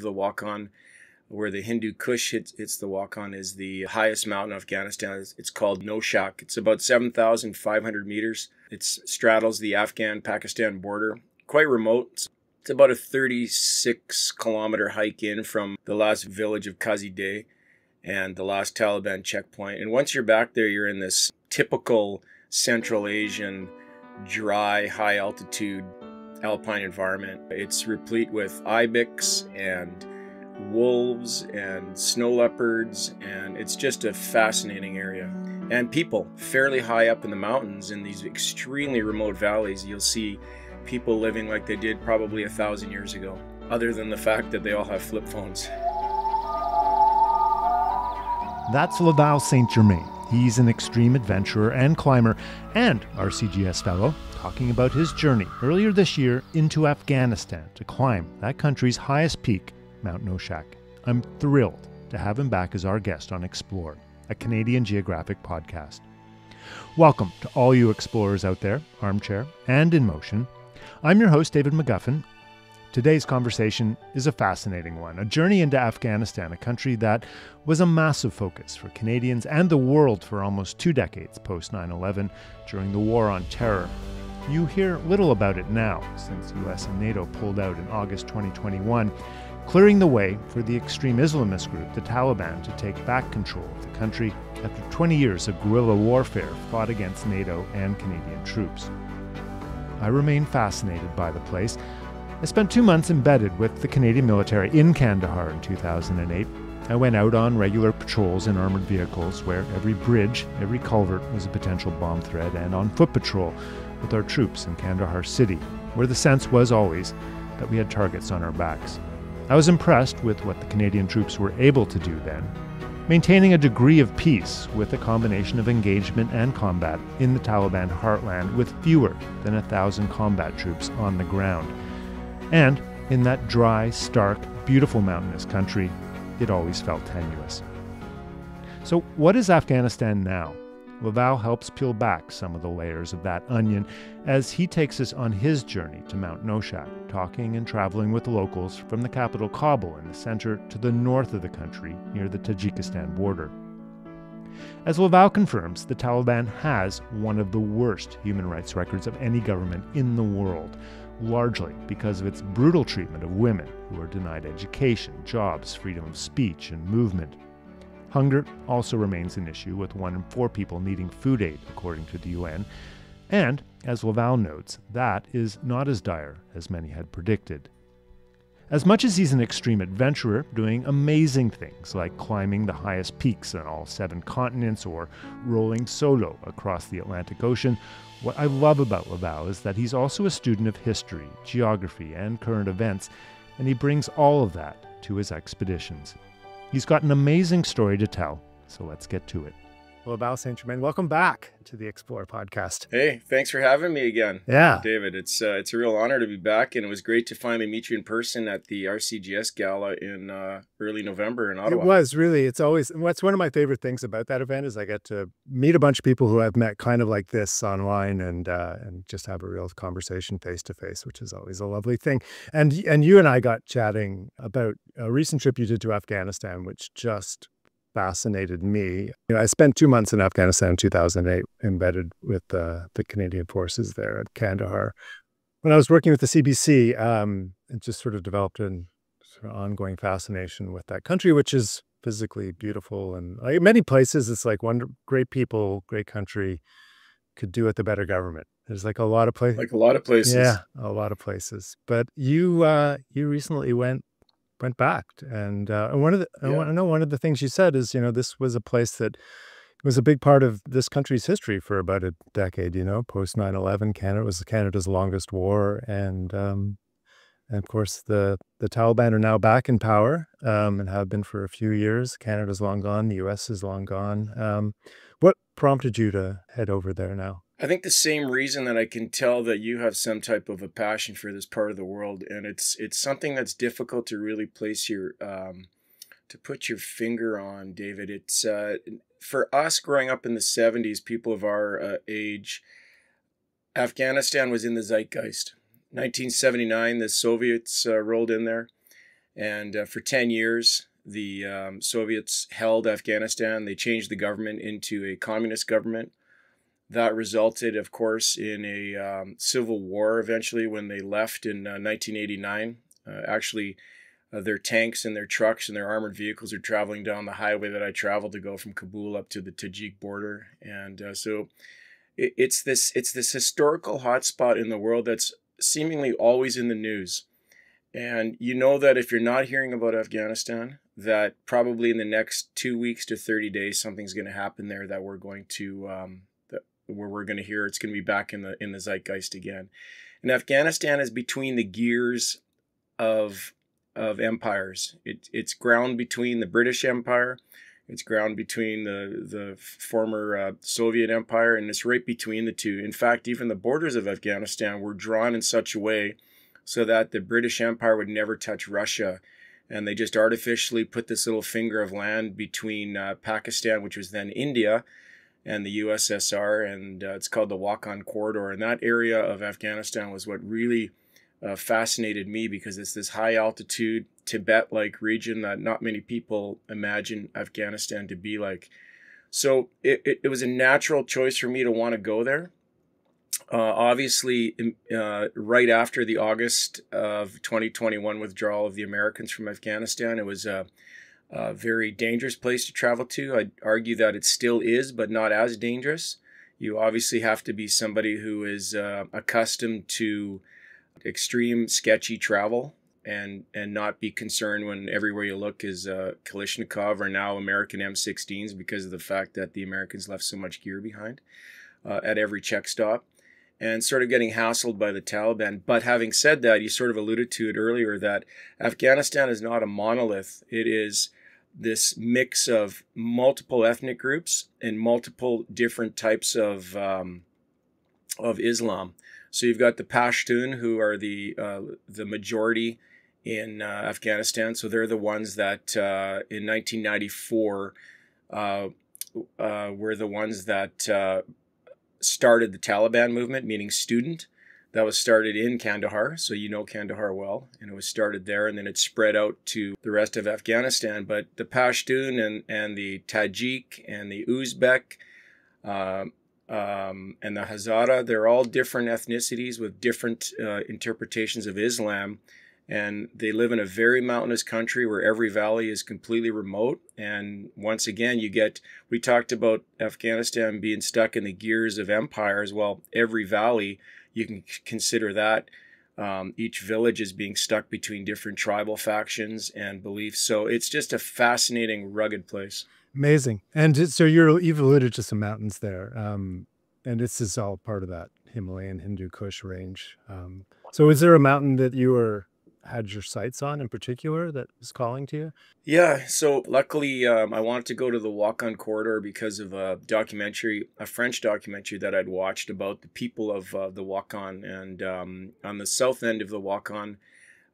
The Wakhan, where the Hindu Kush hits the Wakhan, is the highest mountain in Afghanistan. It's called Noshaq. It's about 7,500 meters. It straddles the Afghan-Pakistan border. Quite remote. It's about a 36-kilometer hike in from the last village of Qazideh and the last Taliban checkpoint. And once you're back there, you're in this typical Central Asian, dry, high-altitude alpine environment. It's replete with ibex and wolves and snow leopards, and it's just a fascinating area. And people fairly high up in the mountains in these extremely remote valleys, you'll see people living like they did probably 1,000 years ago, other than the fact that they all have flip phones. That's Laval St. Germain. He's an extreme adventurer and climber and RCGS fellow, talking about his journey earlier this year into Afghanistan to climb that country's highest peak, Mount Noshaq. I'm thrilled to have him back as our guest on Explore, a Canadian Geographic podcast. Welcome to all you explorers out there, armchair and in motion. I'm your host, David McGuffin. Today's conversation is a fascinating one, a journey into Afghanistan, a country that was a massive focus for Canadians and the world for almost 2 decades post 9/11 during the War on Terror. You hear little about it now, since US and NATO pulled out in August 2021, clearing the way for the extreme Islamist group, the Taliban, to take back control of the country after 20 years of guerrilla warfare fought against NATO and Canadian troops. I remain fascinated by the place. I spent 2 months embedded with the Canadian military in Kandahar in 2008. I went out on regular patrols in armoured vehicles where every bridge, every culvert was a potential bomb threat, and on foot patrol with our troops in Kandahar City, where the sense was always that we had targets on our backs. I was impressed with what the Canadian troops were able to do then, maintaining a degree of peace with a combination of engagement and combat in the Taliban heartland with fewer than 1,000 combat troops on the ground. And in that dry, stark, beautiful mountainous country, it always felt tenuous. So what is Afghanistan now? Laval helps peel back some of the layers of that onion as he takes us on his journey to Mount Noshaq, talking and traveling with the locals from the capital Kabul in the center to the north of the country near the Tajikistan border. As Laval confirms, the Taliban has one of the worst human rights records of any government in the world, largely because of its brutal treatment of women who are denied education, jobs, freedom of speech, and movement. Hunger also remains an issue, with 1 in 4 people needing food aid, according to the UN. And, as Laval notes, that is not as dire as many had predicted. As much as he's an extreme adventurer, doing amazing things like climbing the highest peaks on all 7 continents or rolling solo across the Atlantic Ocean, what I love about Laval is that he's also a student of history, geography, and current events, and he brings all of that to his expeditions. He's got an amazing story to tell, so let's get to it. Laval St. Germain, welcome back to the Explore podcast. Hey, thanks for having me again. Yeah. David, it's a real honor to be back, and it was great to finally meet you in person at the RCGS Gala in early November in Ottawa. It was really, it's what's one of my favorite things about that event is I get to meet a bunch of people who I've met kind of like this online and just have a real conversation face to face, which is always a lovely thing. And you and I got chatting about a recent trip you did to Afghanistan, which just fascinated me. I spent 2 months in Afghanistan in 2008, embedded with the Canadian forces there at Kandahar. When I was working with the CBC, it just sort of developed an sort of ongoing fascination with that country, which is physically beautiful. And like many places, it's like great people, great country, could do with a better government. There's like a lot of places. Like a lot of places. Yeah, a lot of places. But you recently went back, and I want to know one of the things you said is, this was a place that was a big part of this country's history for about a decade. Post 9/11, Canada was Canada's longest war, and of course the Taliban are now back in power and have been for a few years. Canada's long gone. The US is long gone. What prompted you to head over there now? I think the same reason that I can tell that you have some type of a passion for this part of the world, and it's something that's difficult to really place to put your finger on, David. It's for us growing up in the 70s, people of our age, Afghanistan was in the zeitgeist. 1979, the Soviets rolled in there, And for 10 years, the Soviets held Afghanistan. They changed the government into a communist government. That resulted, of course, in a civil war eventually when they left in 1989. Their tanks and their trucks and their armored vehicles are traveling down the highway that I traveled to go from Kabul up to the Tajik border. And so it's this historical hotspot in the world that's seemingly always in the news. And you know that if you're not hearing about Afghanistan, that probably in the next 2 weeks to 30 days, something's going to happen there that we're going to where we're going to hear it's going to be back in the zeitgeist again. And Afghanistan is between the gears of empires. It's ground between the British Empire, it's ground between the former Soviet Empire, and it's right between the two. In fact, even the borders of Afghanistan were drawn in such a way so that the British Empire would never touch Russia. And they just artificially put this little finger of land between Pakistan, which was then India, and the USSR, and it's called the Walk-On Corridor. And that area of Afghanistan was what really fascinated me, because it's this high altitude Tibet-like region that not many people imagine Afghanistan to be like. So it was a natural choice for me to want to go there. Obviously, right after the August of 2021 withdrawal of the Americans from Afghanistan, it was a very dangerous place to travel to. I'd argue that it still is, but not as dangerous. You obviously have to be somebody who is accustomed to extreme sketchy travel and not be concerned when everywhere you look is Kalashnikov or now American M16s, because of the fact that the Americans left so much gear behind at every check stop, and sort of getting hassled by the Taliban. But having said that, you sort of alluded to it earlier, that Afghanistan is not a monolith. It is this mix of multiple ethnic groups and multiple different types of Islam. So you've got the Pashtun, who are the majority in Afghanistan. So they're the ones that in 1994 were the ones that started the Taliban movement, meaning student. That was started in Kandahar, so you know Kandahar well, and it was started there, and then it spread out to the rest of Afghanistan. But the Pashtun and the Tajik and the Uzbek and the Hazara, they're all different ethnicities with different interpretations of Islam, and they live in a very mountainous country where every valley is completely remote. And once again, we talked about Afghanistan being stuck in the gears of empires. Well, every valley, you can consider that each village is being stuck between different tribal factions and beliefs. So it's just a fascinating, rugged place. Amazing. And so you've alluded to some mountains there, and this is all part of that Himalayan Hindu Kush range. So is there a mountain that you had your sights on in particular that was calling to you? Yeah, so luckily I wanted to go to the Walk-On Corridor because of a French documentary that I'd watched about the people of the Walk-On. And on the south end of the Walk-On,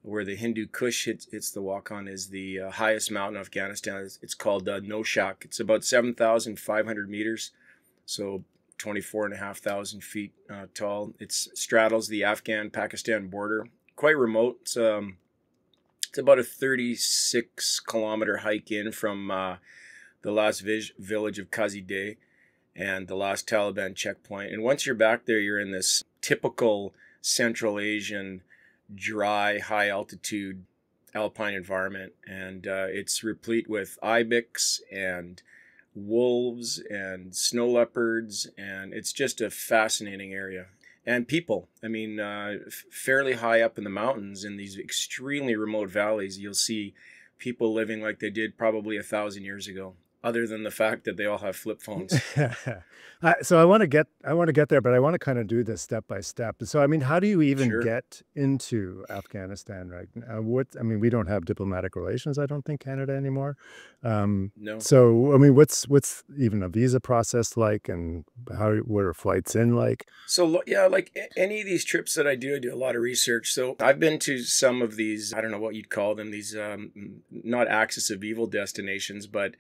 where the Hindu Kush hits the Walk-On, is the highest mountain in Afghanistan. It's called Noshaq. It's about 7,500 meters, so 24,500 feet tall. It straddles the Afghan-Pakistan border. Quite remote. It's about a 36-kilometer hike in from the last village of Qazideh and the last Taliban checkpoint. And once you're back there, you're in this typical Central Asian, dry, high-altitude alpine environment. And it's replete with ibex and wolves and snow leopards, and it's just a fascinating area. And people, I mean, fairly high up in the mountains in these extremely remote valleys, you'll see people living like they did probably 1,000 years ago, other than the fact that they all have flip phones. So I want to get there, but I want to kind of do this step by step. So, I mean, how do you even get into Afghanistan right now? We don't have diplomatic relations, I don't think, Canada anymore. No. So, I mean, what's even a visa process like, and what are flights in like? So, yeah, like any of these trips that I do a lot of research. So I've been to some of these, I don't know what you'd call them, these not axis of evil destinations, but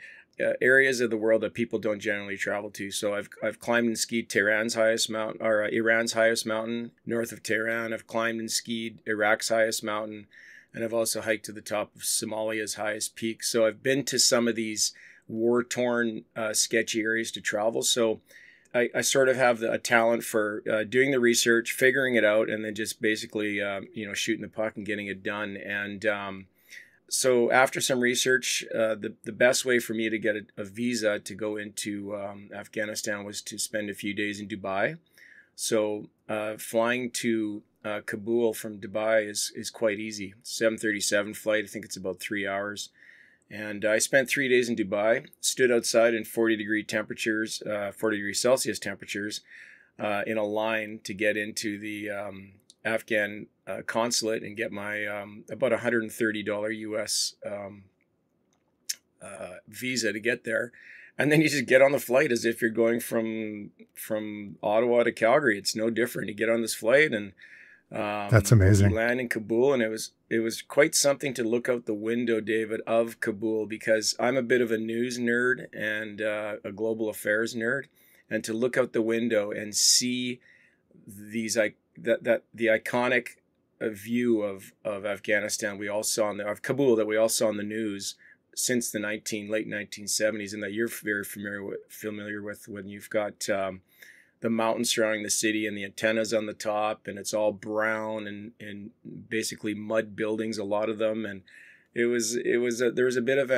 areas of the world that people don't generally travel to. So I've climbed and skied Iran's highest mountain, north of Tehran. I've climbed and skied Iraq's highest mountain. and I've also hiked to the top of Somalia's highest peak. So I've been to some of these war-torn, sketchy areas to travel. So I sort of have a talent for doing the research, figuring it out, and then just basically, shooting the puck and getting it done. And so after some research, the best way for me to get a visa to go into Afghanistan was to spend a few days in Dubai. So flying to Kabul from Dubai is quite easy. 737 flight, I think it's about 3 hours. And I spent 3 days in Dubai, stood outside in 40-degree temperatures, 40-degree Celsius temperatures, in a line to get into the Afghan consulate and get my about $130 US visa to get there. And then you just get on the flight as if you're going from Ottawa to Calgary. It's no different. You get on this flight and that's amazing. You land in Kabul, and it was quite something to look out the window, David, of Kabul, because I'm a bit of a news nerd and a global affairs nerd, and to look out the window and see these the iconic view of Afghanistan we all saw of Kabul that we all saw in the news since the late 1970s, and that you're very familiar with when you've got the mountains surrounding the city and the antennas on the top, and it's all brown and basically mud buildings, a lot of them. And there was a bit of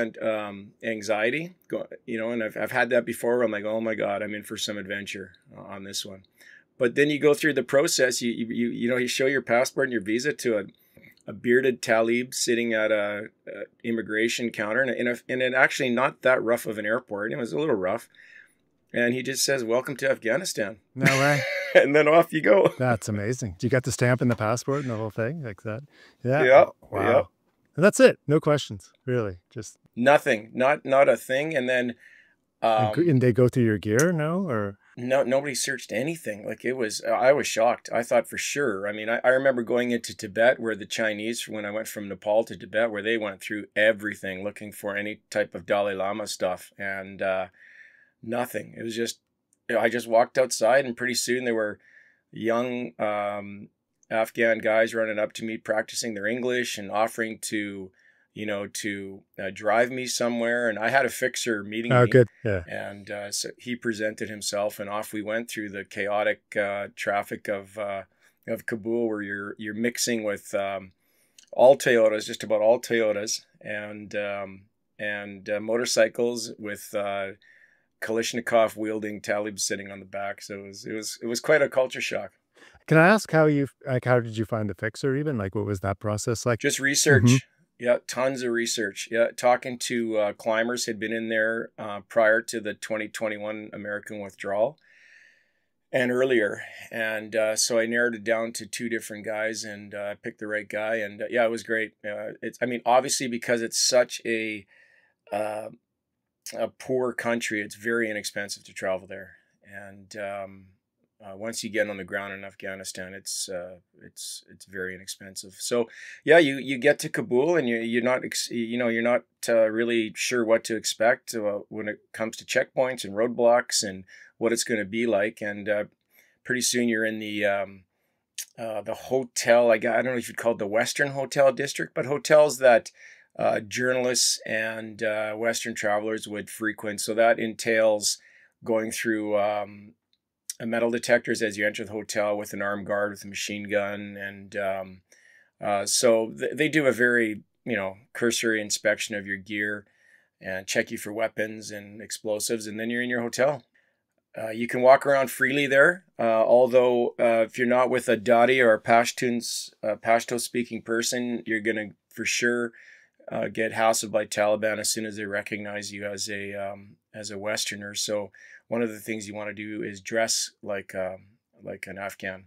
anxiety, and I've had that before where I'm like, oh my God, I'm in for some adventure on this one. But then you go through the process, you show your passport and your visa to a bearded talib sitting at a immigration counter in an actually not that rough of an airport. It was a little rough. And he just says, "Welcome to Afghanistan." No way. And then off you go. That's amazing. Do you got the stamp in the passport and the whole thing like that? Yeah. Yeah. Wow. Yeah. And that's it. No questions, really. Just nothing. Not a thing. And then and they go through your gear, no? Or no, nobody searched anything. Like I was shocked. I thought for sure. I mean, I remember going into Tibet where the Chinese, when I went from Nepal to Tibet, where they went through everything looking for any type of Dalai Lama stuff, and nothing. It was just, I just walked outside, and pretty soon there were young Afghan guys running up to me, practicing their English and offering to drive me somewhere. And I had a fixer meeting me. Oh, good. Yeah. And so he presented himself, and off we went through the chaotic traffic of Kabul, where you're mixing with all Toyotas, just about all Toyotas, and motorcycles with Kalashnikov wielding talibs sitting on the back. So it was quite a culture shock. Can I ask how did you find the fixer even? Like, what was that process like? Just research. Mm-hmm. Yeah, tons of research. Yeah, talking to climbers who had been in there prior to the 2021 American withdrawal and earlier. And so I narrowed it down to 2 different guys, and picked the right guy. And it was great. Obviously, because it's such a poor country, it's very inexpensive to travel there. And once you get on the ground in Afghanistan, it's very inexpensive. So yeah, you get to Kabul, and you're not really sure what to expect when it comes to checkpoints and roadblocks and what it's going to be like. And pretty soon you're in the hotel. I don't know if you'd call it the Western Hotel District, but hotels that journalists and Western travelers would frequent. So that entails going through metal detectors as you enter the hotel with an armed guard with a machine gun. And so they do a very, cursory inspection of your gear and check you for weapons and explosives. And then you're in your hotel. You can walk around freely there, although if you're not with a Dadi or a Pashto-speaking person, you're going to for sure get hassled by Taliban as soon as they recognize you as a Westerner. So one of the things you want to do is dress like an Afghan,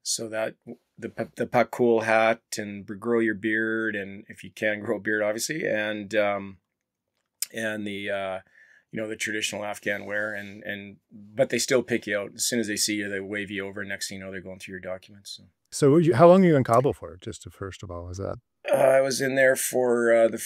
so that the pakul hat, and grow your beard, and if you can grow a beard, obviously, and the traditional Afghan wear, but they still pick you out as soon as they see you. They wave you over. Next thing you know, they're going through your documents. So how long were you in Kabul for? Just first of all, was that? I was in there for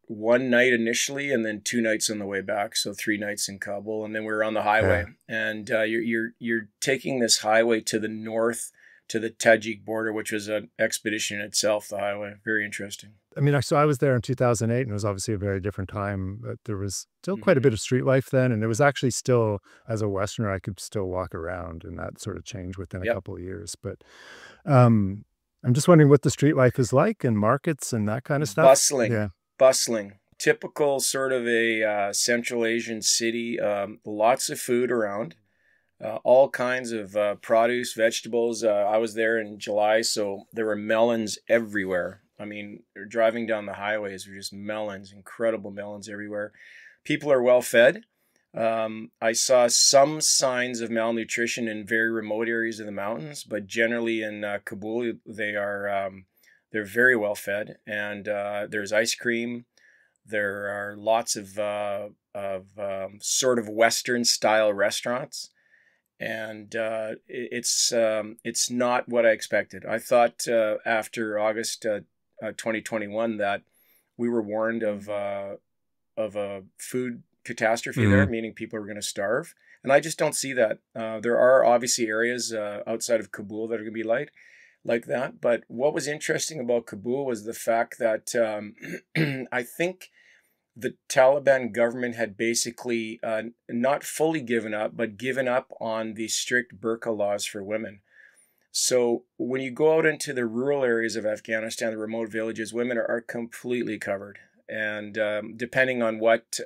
one night initially, and then 2 nights on the way back. So 3 nights in Kabul, and then we were on the highway. Yeah. And you're taking this highway to the north to the Tajik border, which was an expedition in itself, the highway. Very interesting. I mean, so I was there in 2008, and it was obviously a very different time, but there was still quite a Mm-hmm. bit of street life then. And it was actually still, as a Westerner, I could still walk around, and that sort of changed within a Yep. couple of years. But I'm just wondering what the street life is like and markets and that kind of stuff. Bustling, Yeah. bustling. Typical sort of a Central Asian city. Lots of food around. All kinds of produce, vegetables. I was there in July, so there were melons everywhere. I mean, driving down the highways were just melons, incredible melons everywhere. People are well fed. I saw some signs of malnutrition in very remote areas of the mountains, but generally in Kabul, they're very well fed, and there's ice cream. There are lots of sort of Western style restaurants, and it's not what I expected. I thought after August 2021 that we were warned of a food catastrophe there, meaning people are going to starve, and I just don't see that. There are obviously areas outside of Kabul that are going to be like that, but what was interesting about Kabul was the fact that I think the Taliban government had basically not fully given up, but given up on the strict burqa laws for women. So when you go out into the rural areas of Afghanistan, the remote villages, women are completely covered. And depending on what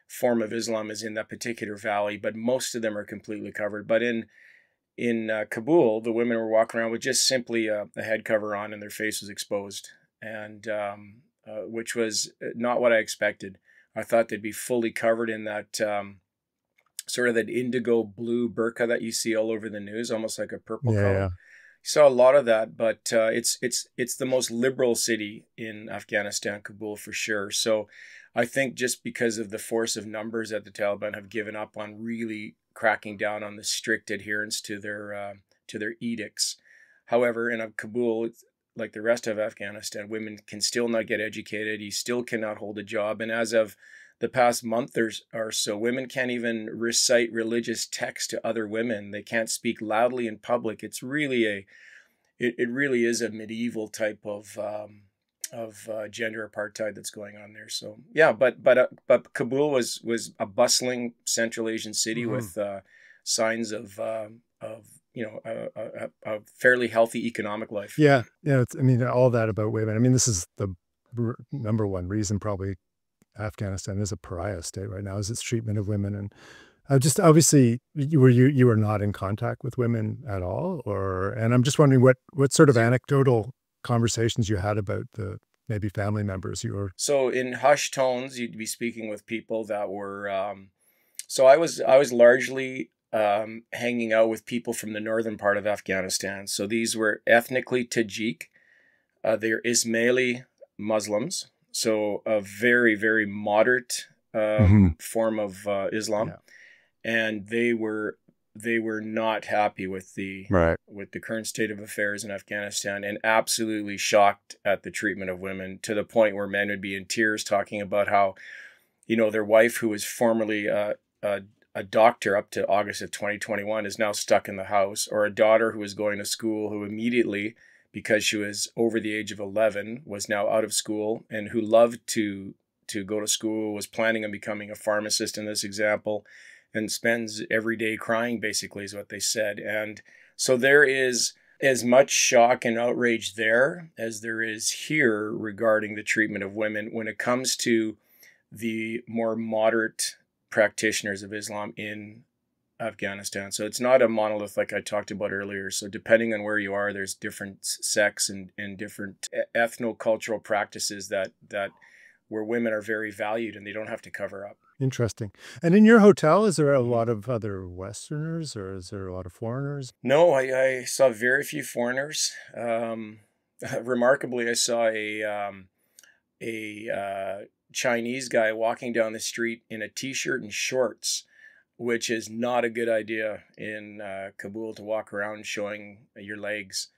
form of Islam is in that particular valley, but most of them are completely covered. But in Kabul, the women were walking around with just simply a head cover on and their face was exposed. And which was not what I expected. I thought they'd be fully covered in that sort of that indigo blue burqa that you see all over the news, almost like a purple color. Yeah. You saw a lot of that, but it's the most liberal city in Afghanistan, Kabul, for sure. So I think just because of the force of numbers that the Taliban have given up on really cracking down on the strict adherence to their edicts. However, in Kabul, like the rest of Afghanistan, women can still not get educated. You still cannot hold a job. And as of the past month or so, women can't even recite religious text to other women. They can't speak loudly in public. It's really it really is a medieval type of gender apartheid that's going on there. So yeah, but Kabul was a bustling Central Asian city with signs of a fairly healthy economic life. Yeah. I mean, all that about women. I mean, this is the number one reason probably Afghanistan is a pariah state right now, is its treatment of women. And just obviously you were not in contact with women at all, and I'm just wondering what sort of anecdotal conversations you had about the maybe family members you were. So in hushed tones, you'd be speaking with people that were. So I was largely hanging out with people from the northern part of Afghanistan. So these were ethnically Tajik. They're Ismaili Muslims, so a very, very moderate form of Islam, and they were not happy with the current state of affairs in Afghanistan, and absolutely shocked at the treatment of women, to the point where men would be in tears talking about how, their wife, who was formerly a doctor up to August of 2021, is now stuck in the house, or a daughter who was going to school who immediately, because she was over the age of 11, was now out of school, and who loved to go to school, was planning on becoming a pharmacist in this example, and spends every day crying, basically, is what they said. And so there is as much shock and outrage there as there is here regarding the treatment of women when it comes to the more moderate practitioners of Islam in Afghanistan. So it's not a monolith like I talked about earlier. So depending on where you are, there's different sects and different ethno-cultural practices that where women are very valued and they don't have to cover up. Interesting. And in your hotel, is there a lot of other Westerners, or is there a lot of foreigners? No, I saw very few foreigners. Remarkably, I saw a Chinese guy walking down the street in a t-shirt and shorts, which is not a good idea in Kabul, to walk around showing your legs.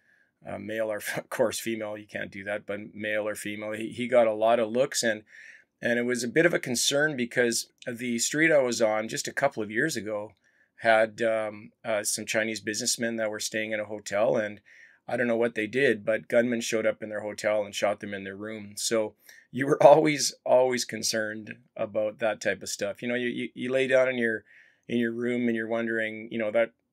Male or, of course, female, you can't do that, but male or female. He got a lot of looks, and it was a bit of a concern because the street I was on just a couple of years ago had some Chinese businessmen that were staying in a hotel, and I don't know what they did, but gunmen showed up in their hotel and shot them in their room. So you were always concerned about that type of stuff. You lay down in your room and you're wondering,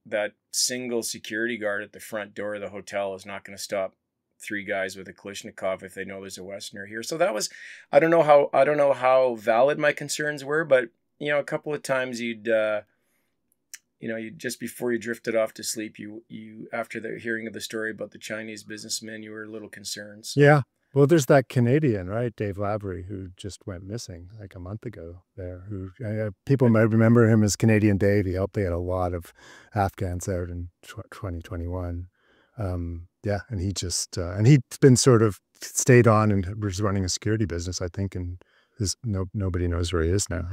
that single security guard at the front door of the hotel is not going to stop three guys with a Kalashnikov if they know there's a Westerner here. So that was, I don't know how valid my concerns were, but a couple of times you just before you drifted off to sleep, you after the hearing of the story about the Chinese businessman, you were a little concerned. So. Yeah. Well, there's that Canadian, right, Dave Lavery, who just went missing like a month ago there. Who people might remember him as Canadian Dave. He helped. They had a lot of Afghans out in 2021. Yeah, and he just and he'd been sort of stayed on and was running a security business, I think, and nobody knows where he is now.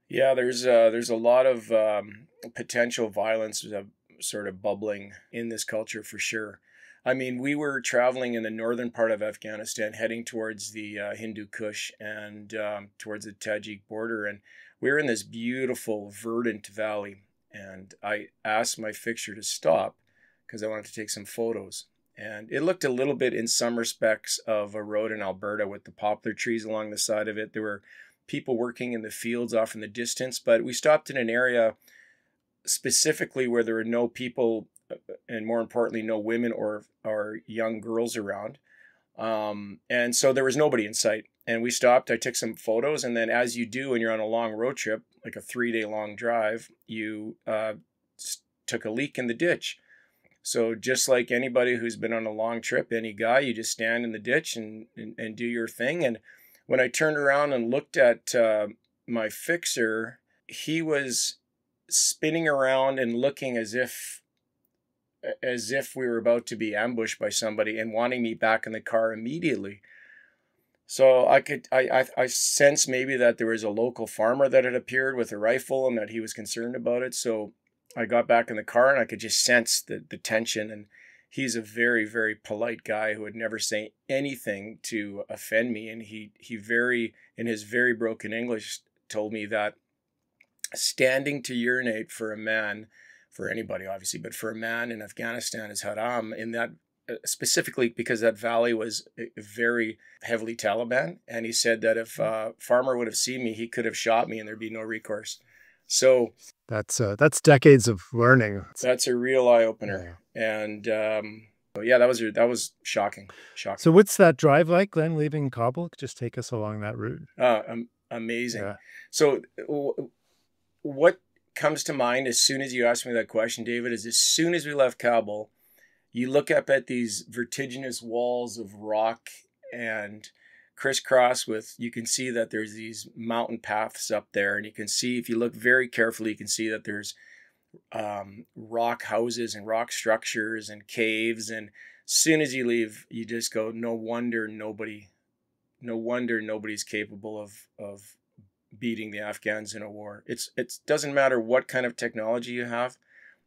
Yeah, there's a lot of potential violence sort of bubbling in this culture for sure. I mean, we were traveling in the northern part of Afghanistan, heading towards the Hindu Kush and towards the Tajik border. And we were in this beautiful, verdant valley. And I asked my fixer to stop because I wanted to take some photos. And it looked a little bit, in some respects, of a road in Alberta with the poplar trees along the side of it. There were people working in the fields off in the distance. But we stopped in an area specifically where there were no people, and more importantly, no women or young girls around. And so there was nobody in sight. And we stopped, I took some photos, and then as you do when you're on a long road trip, like a 3-day long drive, you took a leak in the ditch. So just like anybody who's been on a long trip, any guy, you just stand in the ditch and do your thing. And when I turned around and looked at my fixer, he was spinning around and looking as if we were about to be ambushed by somebody and wanting me back in the car immediately. So I sensed maybe that there was a local farmer that had appeared with a rifle and that he was concerned about it. So I got back in the car and I could just sense the tension. And he's a very, very polite guy who would never say anything to offend me. And he in his very broken English, told me that standing to urinate for a man, for anybody obviously, but for a man in Afghanistan is haram, in that specifically because that valley was very heavily Taliban. And he said that if a farmer would have seen me, he could have shot me and there'd be no recourse. So that's decades of learning. That's a real eye opener. Yeah. And yeah, that was shocking. So what's that drive like, Glenn, leaving Kabul? Just take us along that route. Amazing. Yeah. So what comes to mind as soon as you ask me that question, David, is as soon as we left Kabul, you look up at these vertiginous walls of rock and crisscross you can see that there's these mountain paths up there, and you can see, if you look very carefully, you can see that there's rock houses and rock structures and caves. And as soon as you leave, you just go, no wonder nobody's capable of beating the Afghans in a war. It doesn't matter what kind of technology you have.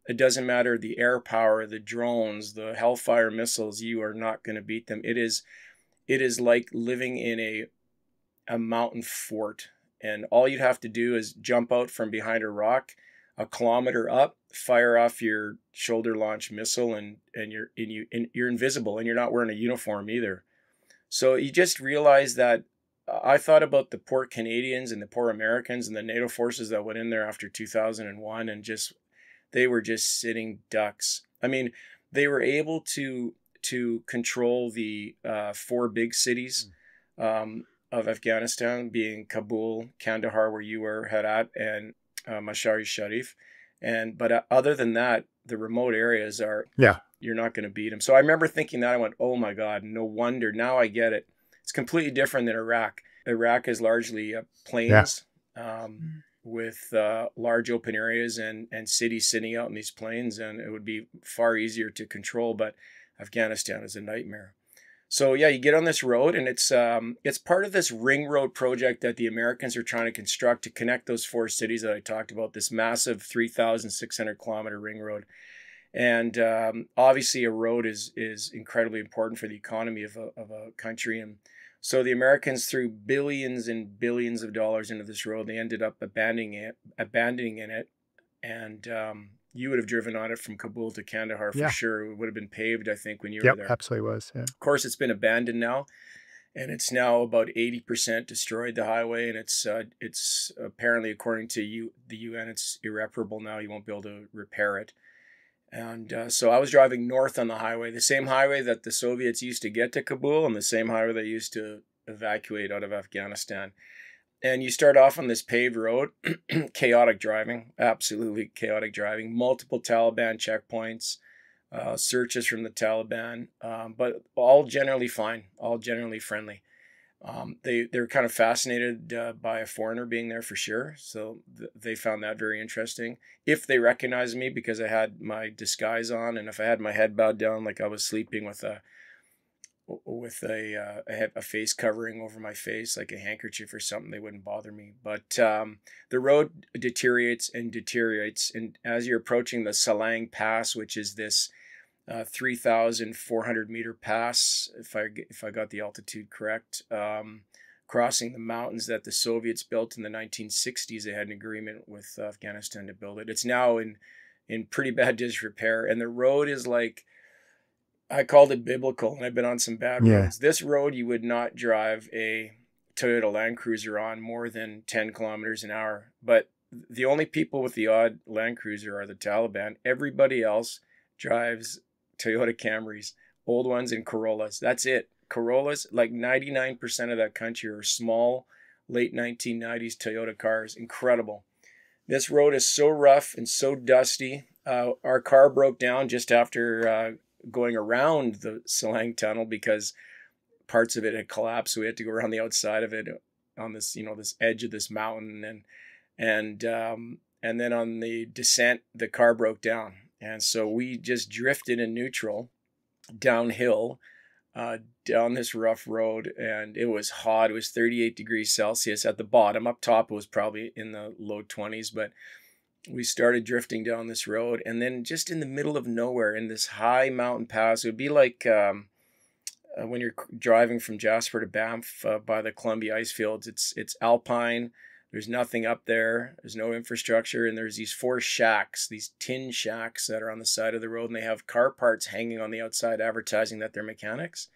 It doesn't matter the air power, the drones, the Hellfire missiles. You are not going to beat them. It is like living in a mountain fort, and all you'd have to do is jump out from behind a rock, a kilometer up, fire off your shoulder launch missile, and you're invisible, and you're not wearing a uniform either. So you just realize that. I thought about the poor Canadians and the poor Americans and the NATO forces that went in there after 2001, and they were just sitting ducks. I mean, they were able to control the 4 big cities of Afghanistan, being Kabul, Kandahar, where you were Herat, and Mazar-i-Sharif. But other than that, the remote areas you're not going to beat them. So I remember thinking that. I went, oh my God, no wonder. Now I get it. It's completely different than Iraq. Iraq is largely plains with large open areas and cities sitting out in these plains, and it would be far easier to control. But Afghanistan is a nightmare. So yeah, you get on this road, and it's part of this ring road project that the Americans are trying to construct to connect those 4 cities that I talked about, this massive 3,600 kilometer ring road. And obviously a road is incredibly important for the economy of a country. And so the Americans threw billions and billions of dollars into this road. They ended up abandoning it and you would have driven on it from Kabul to Kandahar for Yeah. sure. It would have been paved, I think, when you were Yep, there. absolutely was. Yeah. Of course, it's been abandoned now, and it's now about 80% destroyed, the highway, and it's apparently, according to the UN, it's irreparable now. You won't be able to repair it. And so I was driving north on the highway, the same highway that the Soviets used to get to Kabul, and the same highway they used to evacuate out of Afghanistan. And you start off on this paved road, chaotic driving, absolutely chaotic driving, multiple Taliban checkpoints, searches from the Taliban, but all generally fine, all generally friendly. They're kind of fascinated by a foreigner being there for sure. So they found that very interesting. If they recognized me because I had my disguise on, and if I had my head bowed down like I was sleeping with a face covering over my face, like a handkerchief or something, they wouldn't bother me. But the road deteriorates and deteriorates. And as you're approaching the Salang Pass, which is this 3,400 meter pass, if I got the altitude correct, crossing the mountains that the Soviets built in the 1960s. They had an agreement with Afghanistan to build it. It's now in pretty bad disrepair, and the road is like, I called it biblical, and I've been on some bad roads. This road, you would not drive a Toyota Land Cruiser on more than 10 kilometers an hour. But the only people with the odd Land Cruiser are the Taliban. Everybody else drives Toyota Camrys, old ones, and Corollas. That's it. Corollas, like 99% of that country are small, late 1990s Toyota cars. Incredible. This road is so rough and so dusty. Our car broke down just after going around the Salang Tunnel because parts of it had collapsed. So we had to go around the outside of it on this, this edge of this mountain, and then on the descent, the car broke down, and so we just drifted in neutral downhill down this rough road, and it was hot. It was 38 degrees Celsius at the bottom. Up top, it was probably in the low 20s, but we started drifting down this road, and then just in the middle of nowhere in this high mountain pass, it would be like when you're driving from Jasper to Banff by the Columbia ice fields. It's alpine. There's nothing up there. There's no infrastructure, and there's these 4 shacks, these tin shacks that are on the side of the road, and they have car parts hanging on the outside advertising that they're mechanics.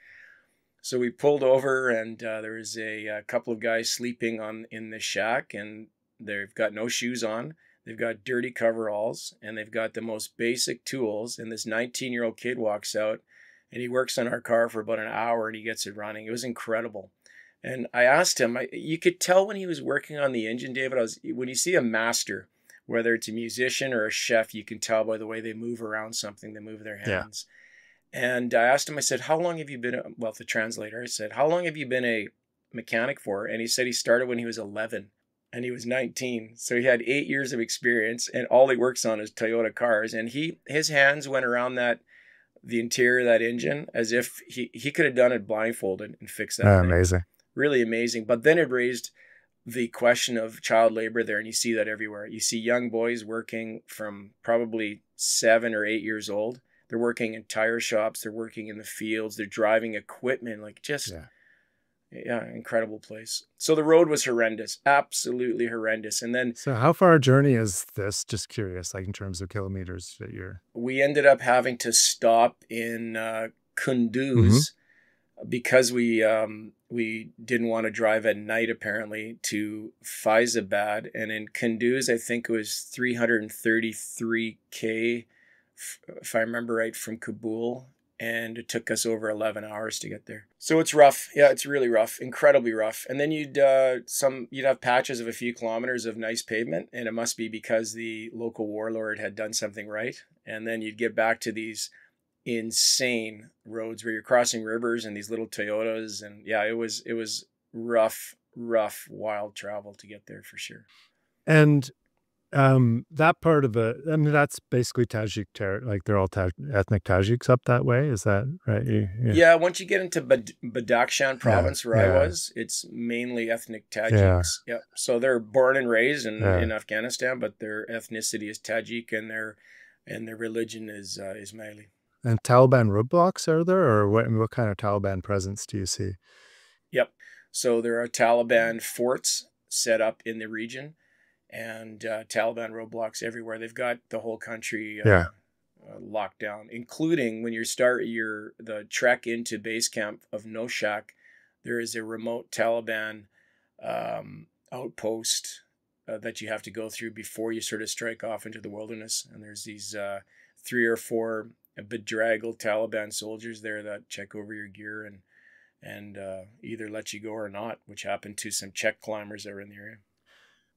So we pulled over, and there was a couple of guys sleeping in the shack, and they've got no shoes on. They've got dirty coveralls, and they've got the most basic tools. And this 19-year-old kid walks out, and he works on our car for about an hour, and he gets it running. It was incredible. And I asked him, you could tell when he was working on the engine, David, when you see a master, whether it's a musician or a chef, you can tell by the way they move around something, they move their hands. Yeah. And I asked him, I said, how long have you been, the translator, I said, how long have you been a mechanic for? And he said he started when he was 11. And he was 19, so he had 8 years of experience, and all he works on is Toyota cars. And his hands went around the interior of that engine as if he could have done it blindfolded and fixed that thing. Amazing. Really amazing. But then it raised the question of child labor there, and you see that everywhere. You see young boys working from probably 7 or 8 years old. They're working in tire shops. They're working in the fields. They're driving equipment, Yeah, incredible place. So the road was horrendous, absolutely horrendous. And then, so how far a journey is this? Just curious, like in terms of kilometers that we ended up having to stop in Kunduz because we didn't want to drive at night, apparently, to Faizabad. And in Kunduz, I think it was 333 K, if I remember right, from Kabul. And it took us over 11 hours to get there. So it's rough. Yeah, it's really rough, incredibly rough. And then you'd have patches of a few kilometers of nice pavement, and it must be because the local warlord had done something right. And then you'd get back to these insane roads where you're crossing rivers and these little Toyotas, and yeah, it was rough, wild travel to get there for sure. And that part of it, I mean, that's basically Tajik territory. Like they're all ethnic Tajiks up that way. Is that right? Yeah. Once you get into Badakhshan province, where I was, it's mainly ethnic Tajiks. Yeah. So they're born and raised in Afghanistan, but their ethnicity is Tajik, and their religion is Ismaili. And Taliban roadblocks are there, or what kind of Taliban presence do you see? Yep. So there are Taliban forts set up in the region. and Taliban roadblocks everywhere. They've got the whole country locked down, including when you start the trek into base camp of Noshaq. There is a remote Taliban outpost that you have to go through before you sort of strike off into the wilderness. And there's these 3 or 4 bedraggled Taliban soldiers there that check over your gear and either let you go or not, which happened to some Czech climbers that were in the area.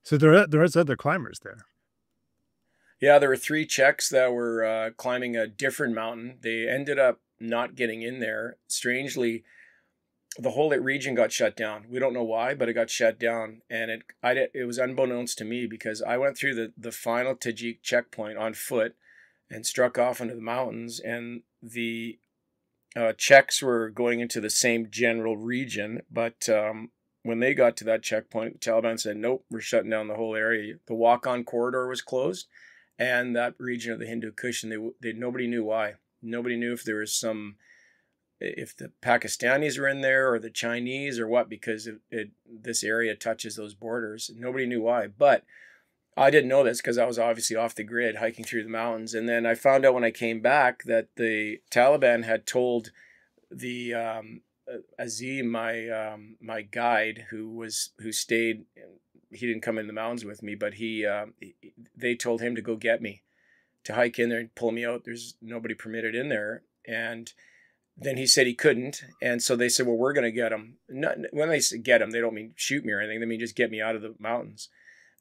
So there is other climbers there. Yeah, there were 3 Czechs that were climbing a different mountain. They ended up not getting in there. Strangely, the whole region got shut down. We don't know why, but it got shut down. And it was unbeknownst to me because I went through the final Tajik checkpoint on foot and struck off into the mountains. And the Czechs were going into the same general region. But when they got to that checkpoint, the Taliban said, nope, we're shutting down the whole area. The walk-on corridor was closed. And that region of the Hindu Kush, and nobody knew why. Nobody knew if there was if the Pakistanis were in there or the Chinese or what, because this area touches those borders. Nobody knew why. But I didn't know this because I was obviously off the grid hiking through the mountains. And then I found out when I came back that the Taliban had told the Azim, my guide, who stayed. He didn't come in the mountains with me, but they told him to go get me, to hike in there and pull me out. There's nobody permitted in there. And then he said he couldn't. And so they said, well, we're going to get him. When they say get him, they don't mean shoot me or anything. They mean just get me out of the mountains.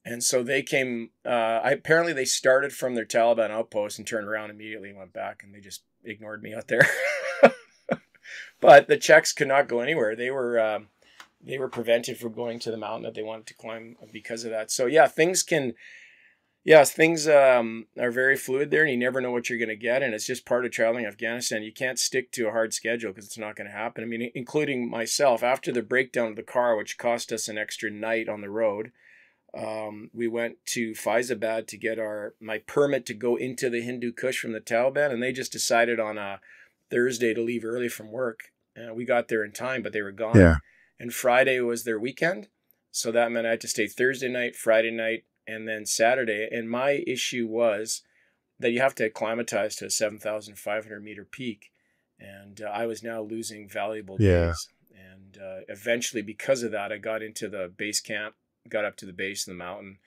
And so they came, apparently they started from their Taliban outpost and turned around immediately and went back, and they just ignored me out there. But the Czechs could not go anywhere. They were prevented from going to the mountain that they wanted to climb because of that. So yeah, things are very fluid there, and you never know what you're going to get. And it's just part of traveling Afghanistan. You can't stick to a hard schedule because it's not going to happen. I mean, including myself, after the breakdown of the car, which cost us an extra night on the road, we went to Faizabad to get my permit to go into the Hindu Kush from the Taliban. And they just decided on a Thursday to leave early from work. We got there in time, but they were gone. Yeah. And Friday was their weekend. So that meant I had to stay Thursday night, Friday night, and then Saturday. And my issue was that you have to acclimatize to a 7,500 meter peak. And I was now losing valuable days. And eventually, because of that, I got into the base camp, got up to the base of the mountain.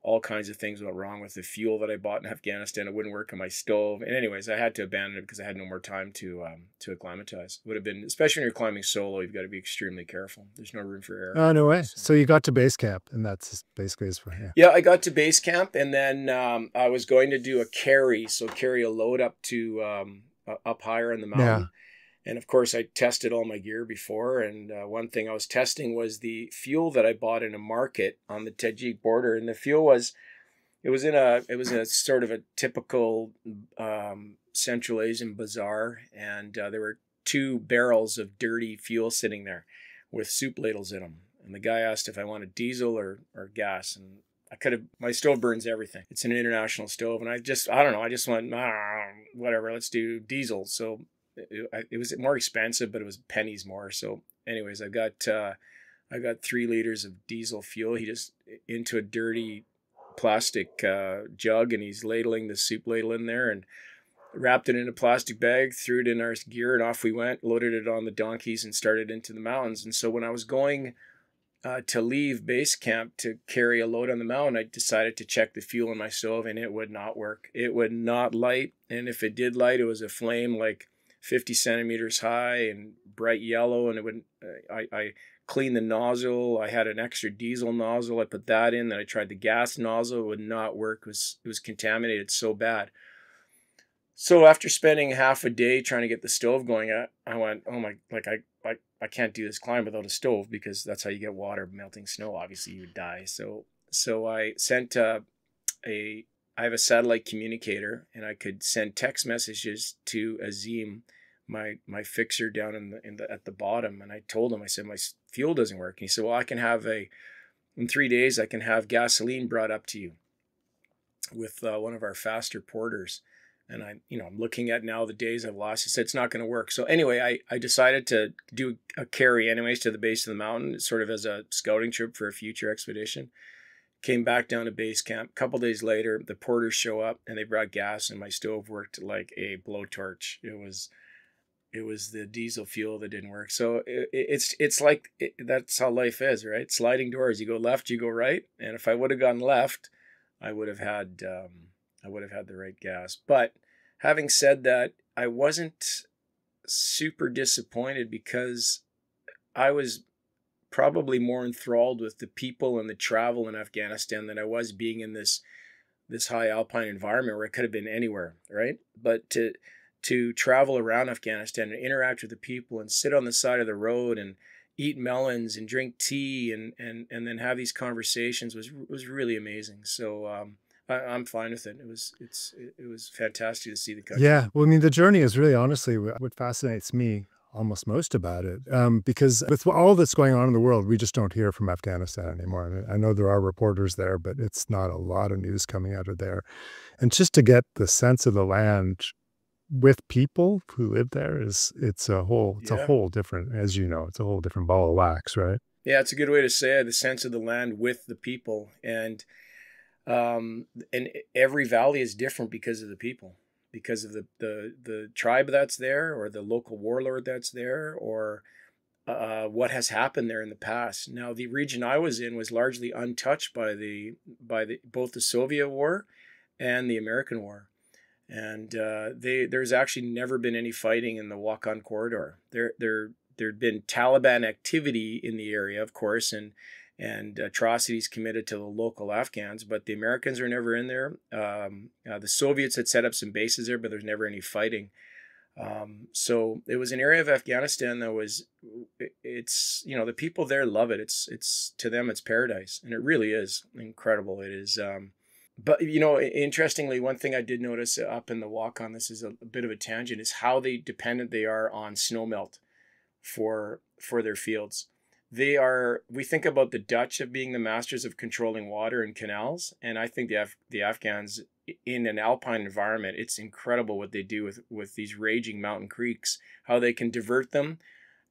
All kinds of things went wrong with the fuel that I bought in Afghanistan. It wouldn't work on my stove. And anyways, I had to abandon it because I had no more time to acclimatize. It would have been, especially when you're climbing solo, you've got to be extremely careful. There's no room for error. Oh, no way. So you got to base camp, and that's basically as for Yeah, I got to base camp, and then I was going to do a carry. So carry a load up to up higher in the mountain. Yeah. And of course, I tested all my gear before. And one thing I was testing was the fuel that I bought in a market on the Tajik border. And the fuel was in a sort of a typical Central Asian bazaar. And there were 2 barrels of dirty fuel sitting there with soup ladles in them. And the guy asked if I wanted diesel or gas. And my stove burns everything. It's an international stove. And I don't know. I just went, whatever, let's do diesel. So it was more expensive, but it was pennies more. So anyways, I got 3 liters of diesel fuel. He just into a dirty plastic jug, and he's ladling the soup ladle in there and wrapped it in a plastic bag, threw it in our gear, and off we went, loaded it on the donkeys and started into the mountains. And so when I was going to leave base camp to carry a load on the mountain, I decided to check the fuel in my stove, and it would not work. It would not light. And if it did light, it was a flame like 50 centimeters high and bright yellow. And it would, I cleaned the nozzle. I had an extra diesel nozzle. I put that in. Then I tried the gas nozzle. It would not work. It was contaminated so bad. So after spending half a day trying to get the stove going, I went, oh my, like I can't do this climb without a stove, because that's how you get water melting snow. Obviously you would die. So I sent I have a satellite communicator, and I could send text messages to Azim, my fixer down at the bottom. And I told him, I said, my fuel doesn't work. And he said, well, in 3 days, I can have gasoline brought up to you with one of our faster porters. And I'm looking at now the days I've lost. He said, it's not going to work. So anyway, I decided to do a carry anyways to the base of the mountain, sort of as a scouting trip for a future expedition. Came back down to base camp. A couple days later, the porters show up and they brought gas, and my stove worked like a blowtorch. It was the diesel fuel that didn't work. So it's like that's how life is, right? Sliding doors. You go left, you go right. And if I would have gone left, I would have had the right gas. But having said that, I wasn't super disappointed because I was probably more enthralled with the people and the travel in Afghanistan than I was being in this high alpine environment where I could have been anywhere, right? But to travel around Afghanistan and interact with the people and sit on the side of the road and eat melons and drink tea and then have these conversations was really amazing. So I'm fine with it. It was fantastic to see the country. Yeah, well, I mean, the journey is really honestly what fascinates me almost most about it, because with all that's going on in the world, we just don't hear from Afghanistan anymore. And I know there are reporters there, but it's not a lot of news coming out of there. And just to get the sense of the land with people who live there it's a whole different, as you know, it's a whole different ball of wax, right? Yeah, it's a good way to say it, the sense of the land with the people. And every valley is different because of the people, because of the tribe that's there, or the local warlord that's there, or what has happened there in the past. Now, the region I was in was largely untouched by both the Soviet War and the American War. And there's actually never been any fighting in the Walk-On Corridor. There'd been Taliban activity in the area, of course, and atrocities committed to the local Afghans, but the Americans were never in there. The Soviets had set up some bases there, but there's never any fighting. So it was an area of Afghanistan that it's the people there love it. It's to them, it's paradise, and it really is incredible. It is. But, interestingly, one thing I did notice up in the Walk-On, this is a bit of a tangent, is how dependent they are on snowmelt for their fields. We think about the Dutch of being the masters of controlling water and canals. And I think the Afghans in an alpine environment, it's incredible what they do with these raging mountain creeks, how they can divert them.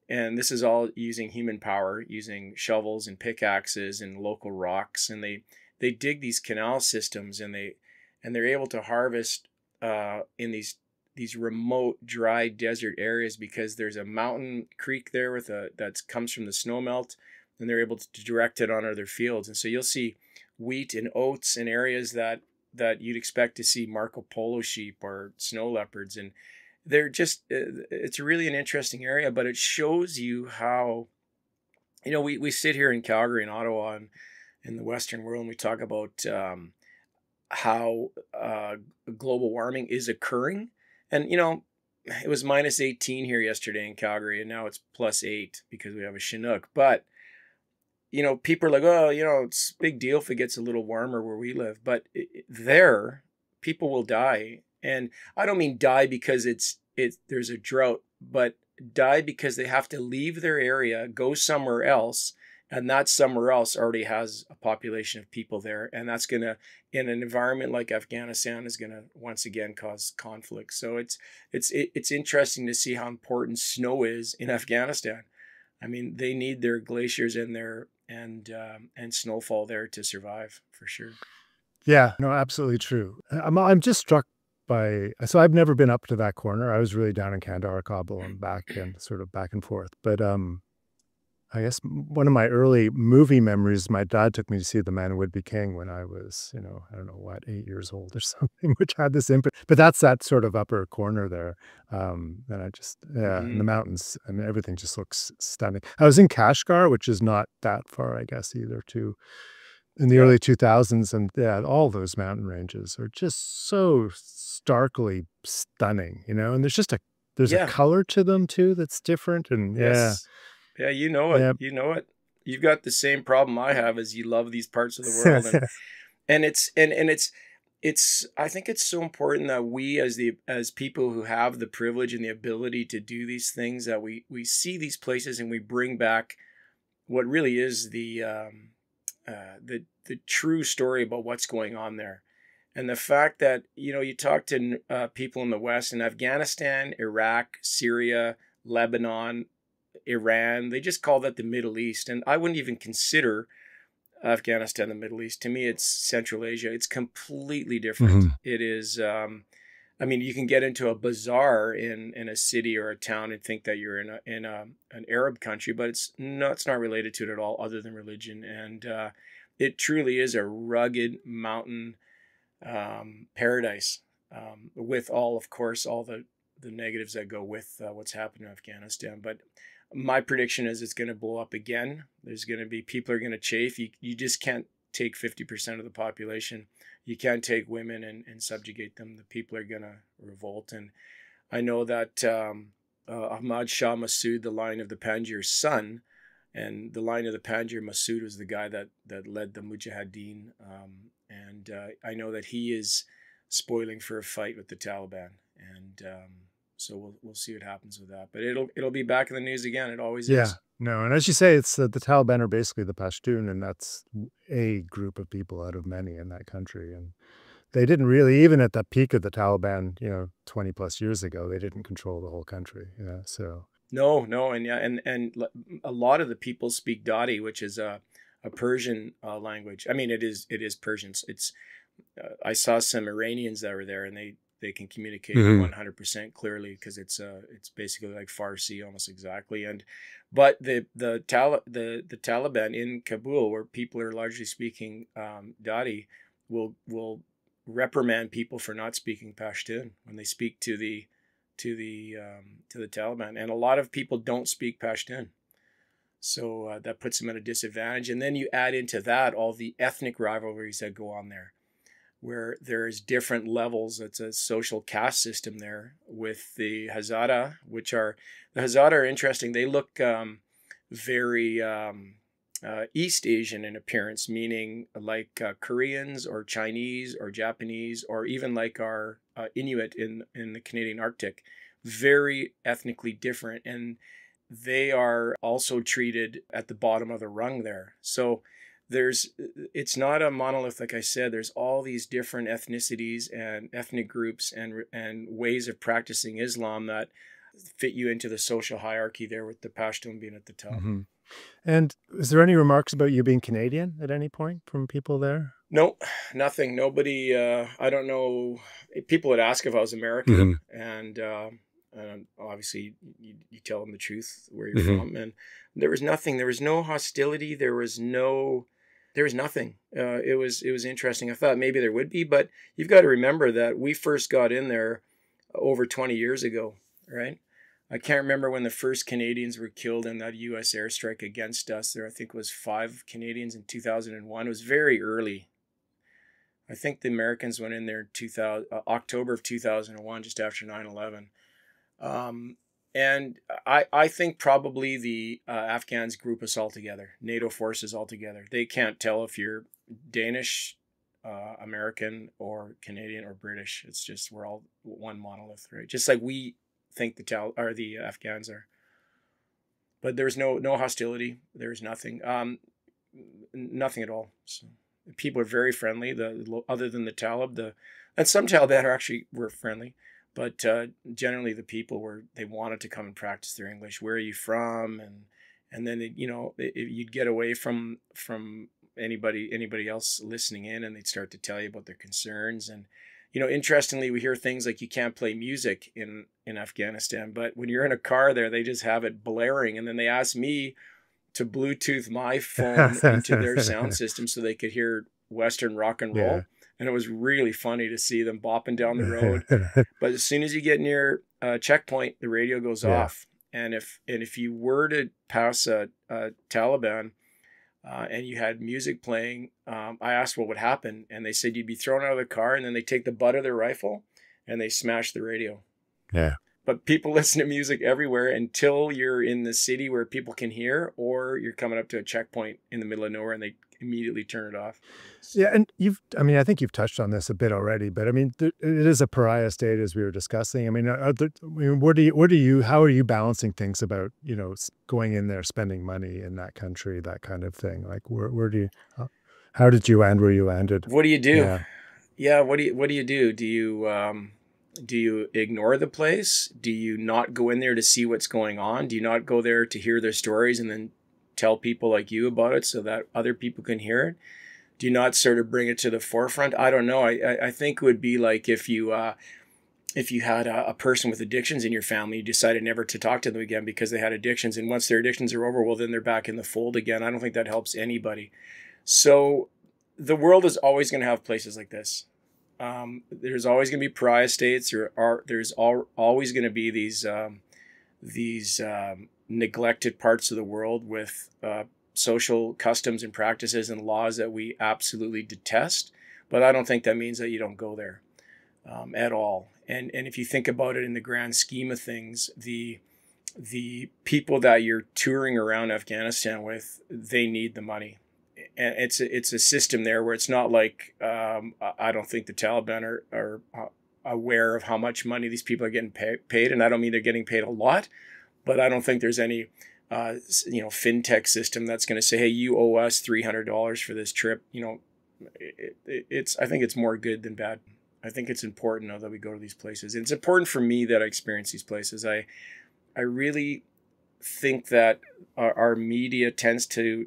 And this is all using human power, using shovels and pickaxes and local rocks. And they dig these canal systems, and they're able to harvest in these remote, dry desert areas because there's a mountain creek there that comes from the snowmelt, and they're able to direct it onto their fields. And so you'll see wheat and oats in areas that you'd expect to see Marco Polo sheep or snow leopards, and they're just it's really an interesting area. But it shows you how we sit here in Calgary and Ottawa and in the Western world, and we talk about how global warming is occurring. And, it was minus 18 here yesterday in Calgary, and now it's plus 8 because we have a Chinook. But, people are like, oh, it's a big deal if it gets a little warmer where we live. But there, people will die. And I don't mean die because there's a drought, but die because they have to leave their area, go somewhere else. And that somewhere else already has a population of people there. And that's going to, in an environment like Afghanistan, is going to once again cause conflict. So it's interesting to see how important snow is in Afghanistan. I mean, they need their glaciers in there and snowfall there to survive, for sure. Yeah, no, absolutely true. I'm just struck so I've never been up to that corner. I was really down in Kandahar, Kabul, and back and sort of back and forth. But I guess one of my early movie memories, my dad took me to see The Man Who Would Be King when I was, I don't know what, 8 years old or something, which had this input. But that's that sort of upper corner there. And I just, in the mountains, I mean, everything just looks stunning. I was in Kashgar, which is not that far, I guess, either, too, in the early 2000s. And all those mountain ranges are just so starkly stunning, and there's a color to them, too, that's different. And yes. Yeah, you know it. Yep. You know it. You've got the same problem I have, as you love these parts of the world, and it's. I think it's so important that we, as people who have the privilege and the ability to do these things, that we see these places and we bring back what really is the true story about what's going on there, and the fact that you talk to people in the West, in Afghanistan, Iraq, Syria, Lebanon, Iran, they just call that the Middle East. And I wouldn't even consider Afghanistan, the Middle East. To me, it's Central Asia. It's completely different. It is, I mean, you can get into a bazaar in a city or a town and think that you're in an Arab country, but it's not related to it at all, other than religion. And it truly is a rugged mountain paradise, with all, of course, all the negatives that go with what's happened in Afghanistan. But my prediction is it's going to blow up again. There's going to be, people are going to chafe. You just can't take 50% of the population. You can't take women and subjugate them. The people are going to revolt. And I know that Ahmad Shah Massoud, the Lion of the Panjshir's son, and the Lion of the Panjshir, Massoud, was the guy that led the Mujahideen. And I know that he is spoiling for a fight with the Taliban. And so we'll see what happens with that. But it'll be back in the news again. It always is. Yeah, no, and as you say, it's the Taliban are basically the Pashtun, and that's a group of people out of many in that country. And they didn't really, even at the peak of the Taliban, 20 plus years ago, they didn't control the whole country. Yeah, so no, and yeah, and a lot of the people speak Dadi, which is a Persian language. I mean, it is Persian. It's I saw some Iranians that were there, and they can communicate 100% clearly, because it's basically like Farsi almost exactly. But the Taliban in Kabul, where people are largely speaking Dadi, will reprimand people for not speaking Pashtun when they speak to the Taliban, and a lot of people don't speak Pashtun. So that puts them at a disadvantage. And then you add into that all the ethnic rivalries that go on there, where there's different levels. It's a social caste system there with the Hazara, the Hazara are interesting. They look very East Asian in appearance, meaning like Koreans or Chinese or Japanese, or even like our Inuit in the Canadian Arctic. Very ethnically different. And they are also treated at the bottom of the rung there. So it's not a monolith, like I said. There's all these different ethnicities and ethnic groups and ways of practicing Islam that fit you into the social hierarchy there, with the Pashtun being at the top. And is there any remarks about you being Canadian at any point from people there? No, nothing. Nobody. I don't know. People would ask if I was American, and obviously you tell them the truth, where you're from, and there was nothing. There was no hostility. There was nothing. It was interesting. I thought maybe there would be, but you've got to remember that we first got in there over 20 years ago, right? I can't remember when the first Canadians were killed in that US airstrike against us. There, I think it was 5 Canadians in 2001. It was very early. I think the Americans went in there in October of 2001, just after 9/11. And I think probably the Afghans group us all together, NATO forces all together. They can't tell if you're Danish, American, or Canadian, or British. It's just, we're all one monolith, right? Just like we think the Afghans are. But there's no hostility. There's nothing, nothing at all. So people are very friendly. Other than the Taliban, and some Taliban were friendly. But generally, the people they wanted to come and practice their English. Where are you from? And then you'd get away from anybody else listening in, and they'd start to tell you about their concerns. And interestingly, we hear things like you can't play music in Afghanistan, but when you're in a car there, they just have it blaring. And then they asked me to Bluetooth my phone into their sound system so they could hear Western rock and roll. Yeah. And it was really funny to see them bopping down the road. But as soon as you get near a checkpoint, the radio goes off. And if you were to pass a Taliban and you had music playing, I asked what would happen. And they said you'd be thrown out of the car, and then they take the butt of their rifle and they smash the radio. Yeah. But people listen to music everywhere until you're in the city where people can hear, or you're coming up to a checkpoint in the middle of nowhere and they immediately turn it off. Yeah, and I think you've touched on this a bit already, but I mean, it is a pariah state, as we were discussing. I mean, how are you balancing things about, going in there, spending money in that country, that kind of thing? Like, how did you land where you landed? What do you do? Yeah. What do you do? Do you ignore the place? Do you not go in there to see what's going on? Do you not go there to hear their stories and then tell people like you about it so that other people can hear it? Do you not sort of bring it to the forefront? I don't know. I think it would be like if you had a person with addictions in your family, you decided never to talk to them again because they had addictions. And once their addictions are over, well, then they're back in the fold again. I don't think that helps anybody. So the world is always going to have places like this. There's always going to be pariah states. There's always going to be these neglected parts of the world with social customs and practices and laws that we absolutely detest. But I don't think that means that you don't go there at all. And if you think about it in the grand scheme of things, the people that you're touring around Afghanistan with, they need the money. And it's a system there where it's not like I don't think the Taliban are aware of how much money these people are getting paid. And I don't mean they're getting paid a lot, but I don't think there's any fintech system that's going to say, hey, you owe us $300 for this trip. I think it's more good than bad. I think it's important though that we go to these places. And it's important for me that I experience these places. I really think that our media tends to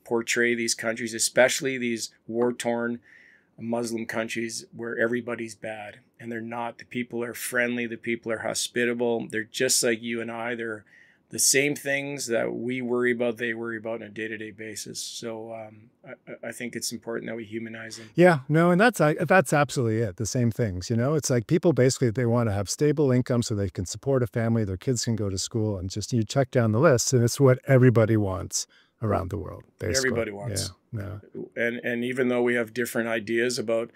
portray these countries, especially these war-torn Muslim countries, where everybody's bad, and they're not. The people are friendly. The people are hospitable. They're just like you and I. They're the same things that we worry about, they worry about on a day-to-day basis. So I think it's important that we humanize them. Yeah, no, and that's absolutely it. The same things, it's like people basically, they want to have stable income so they can support a family, their kids can go to school, and just you check down the list, and it's what everybody wants around the world, basically. Everybody wants. Yeah. And even though we have different ideas about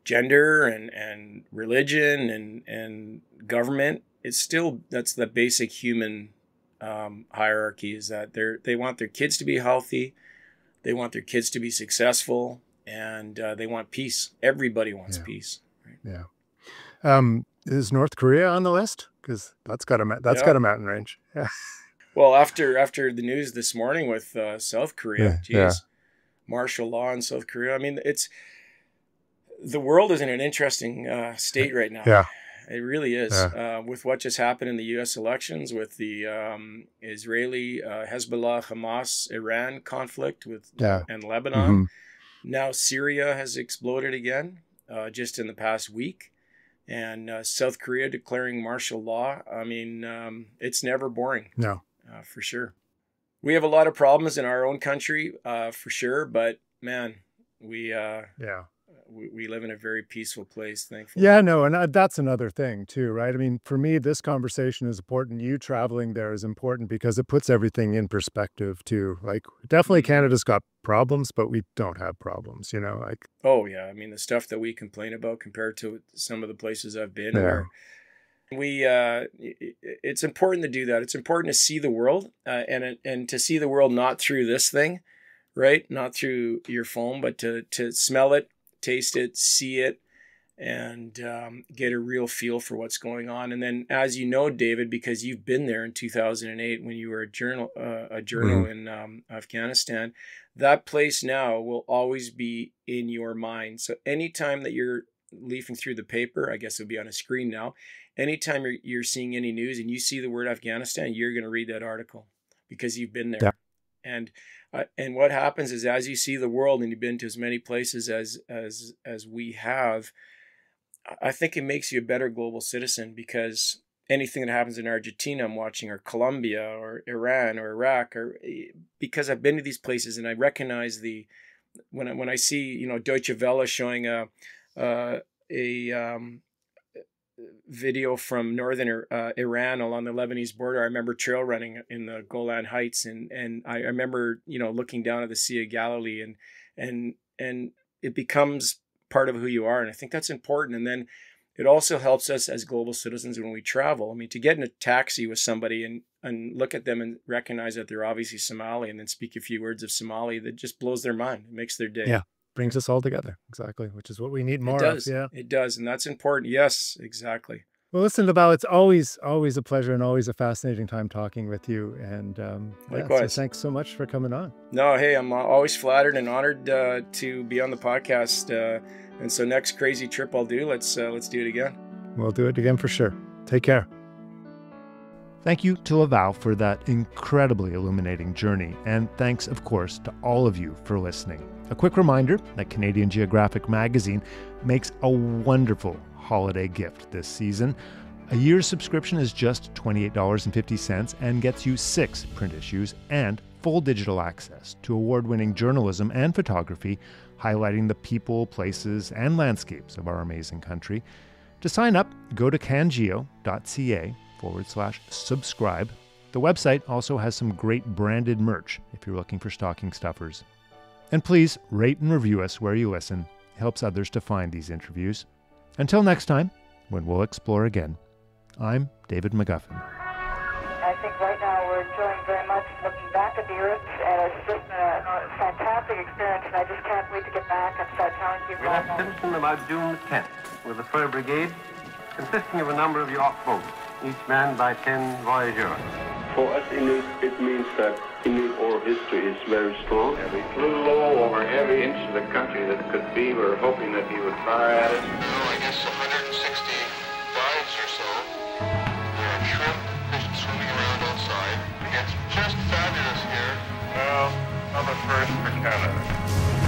gender and religion and government, it's still, that's the basic human hierarchy, is that they want their kids to be healthy, they want their kids to be successful, and they want peace. Everybody wants peace. Right? Yeah. Is North Korea on the list? Because that's got a mountain range. Yeah. Well, after the news this morning with South Korea, martial law in South Korea. I mean, the world is in an interesting state right now. Yeah. It really is. With what just happened in the U.S. elections, with the Israeli, Hezbollah, Hamas, Iran conflict and Lebanon. Mm-hmm. Now Syria has exploded again just in the past week. And South Korea declaring martial law. I mean, it's never boring. No. For sure. We have a lot of problems in our own country, for sure. But man, we live in a very peaceful place, thankfully. Yeah, no, and that's another thing too, right? I mean, for me, this conversation is important. You traveling there is important because it puts everything in perspective too. Like, definitely Canada's got problems, but we don't have problems, like. Oh yeah, I mean, the stuff that we complain about compared to some of the places I've been, where it's important to do that. It's important to see the world and to see the world not through this thing, right? Not through your phone, but to smell it, taste it, see it, and get a real feel for what's going on. And then, as you know, David, because you've been there in 2008 when you were a journal in Afghanistan, that place now will always be in your mind. So anytime that you're leafing through the paper, I guess it'll be on a screen now, anytime you're seeing any news and you see the word Afghanistan, you're going to read that article because you've been there. Yeah. And what happens is, as you see the world and you've been to as many places as we have, I think it makes you a better global citizen, because anything that happens in Argentina I'm watching, or Colombia or Iran or Iraq, or because I've been to these places and I recognize when I see Deutsche Welle showing a video from northern Iran along the Lebanese border. I remember trail running in the Golan Heights, and I remember looking down at the Sea of Galilee, and it becomes part of who you are, and I think that's important. And then it also helps us as global citizens when we travel. I mean, to get in a taxi with somebody and look at them and recognize that they're obviously Somali, and then speak a few words of Somali, that just blows their mind. It makes their day. Yeah. Brings us all together. Exactly. Which is what we need more of. Yeah, it does. And that's important. Yes, exactly. Well, listen, Laval, it's always a pleasure and always a fascinating time talking with you. And likewise. So thanks so much for coming on. No, hey, I'm always flattered and honored to be on the podcast. And so next crazy trip I'll do, let's do it again. We'll do it again for sure. Take care. Thank you to Laval for that incredibly illuminating journey, and thanks, of course, to all of you for listening. A quick reminder that Canadian Geographic Magazine makes a wonderful holiday gift this season. A year's subscription is just $28.50 and gets you 6 print issues and full digital access to award-winning journalism and photography highlighting the people, places, and landscapes of our amazing country. To sign up, go to cangeo.ca/subscribe. The website also has some great branded merch if you're looking for stocking stuffers. And please rate and review us where you listen. It helps others to find these interviews. Until next time, when we'll explore again, I'm David McGuffin. I think right now we're enjoying very much looking back at the Earth, and it's just a fantastic experience, and I just can't wait to get back and start telling people. We left Simpson about June the 10th with a fur brigade consisting of a number of yacht boats, each manned by 10 voyageurs. For us Inuit, it means that Inuit oral history is very strong. And we flew low over every inch of the country that could be. We were hoping that he would fire at us. I guess 160 dives or so. There are shrimp, fish swimming around outside. It's just fabulous here. Well, I'm a first for Canada.